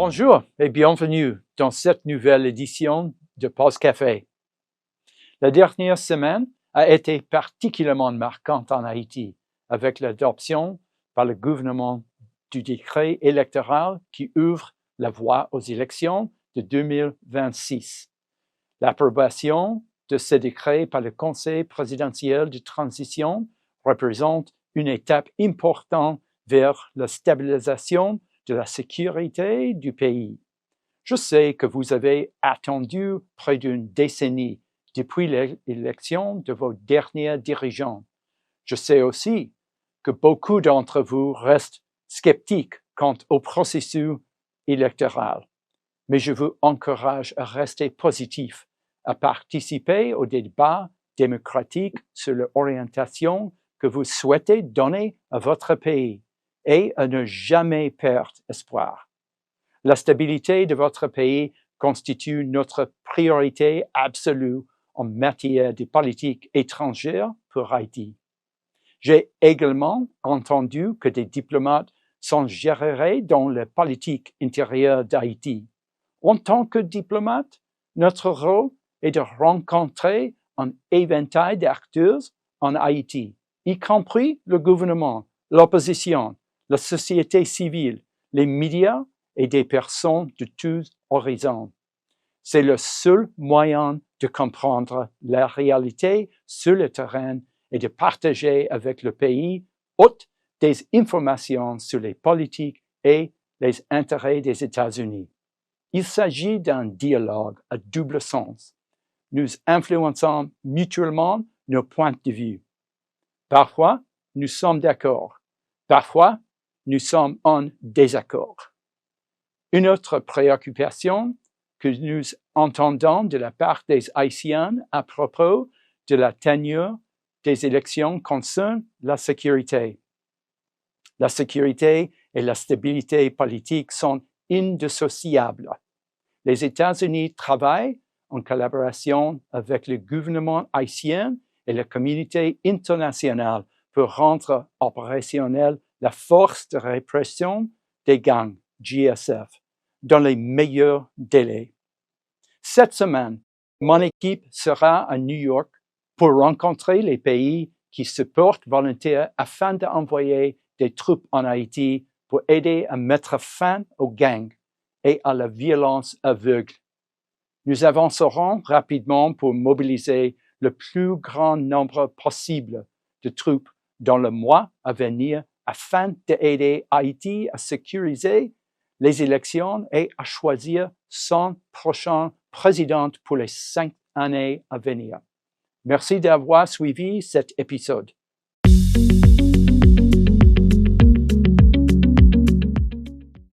Bonjour et bienvenue dans cette nouvelle édition de Pause Café. La dernière semaine a été particulièrement marquante en Haïti avec l'adoption par le gouvernement du décret électoral qui ouvre la voie aux élections de 2026. L'approbation de ce décret par le Conseil présidentiel de transition représente une étape importante vers la stabilisation de la sécurité du pays. Je sais que vous avez attendu près d'une décennie depuis l'élection de vos derniers dirigeants. Je sais aussi que beaucoup d'entre vous restent sceptiques quant au processus électoral. Mais je vous encourage à rester positif, à participer au débat démocratique sur l'orientation que vous souhaitez donner à votre pays et à ne jamais perdre espoir. La stabilité de votre pays constitue notre priorité absolue en matière de politique étrangère pour Haïti. J'ai également entendu que des diplomates s'engageraient dans la politique intérieure d'Haïti. En tant que diplomate, notre rôle est de rencontrer un éventail d'acteurs en Haïti, y compris le gouvernement, l'opposition, la société civile, les médias et des personnes de tous horizons. C'est le seul moyen de comprendre la réalité sur le terrain et de partager avec le pays hôte des informations sur les politiques et les intérêts des États-Unis. Il s'agit d'un dialogue à double sens. Nous influençons mutuellement nos points de vue. Parfois, nous sommes d'accord. Parfois, nous sommes en désaccord. Une autre préoccupation que nous entendons de la part des Haïtiens à propos de la tenue des élections concerne la sécurité. La sécurité et la stabilité politique sont indissociables. Les États-Unis travaillent en collaboration avec le gouvernement haïtien et la communauté internationale pour rendre opérationnelle la force de répression des gangs, GSF, dans les meilleurs délais. Cette semaine, mon équipe sera à New York pour rencontrer les pays qui se portent volontaires afin d'envoyer des troupes en Haïti pour aider à mettre fin aux gangs et à la violence aveugle. Nous avancerons rapidement pour mobiliser le plus grand nombre possible de troupes dans le mois à venir afin d'aider Haïti à sécuriser les élections et à choisir son prochain président pour les 5 années à venir. Merci d'avoir suivi cet épisode.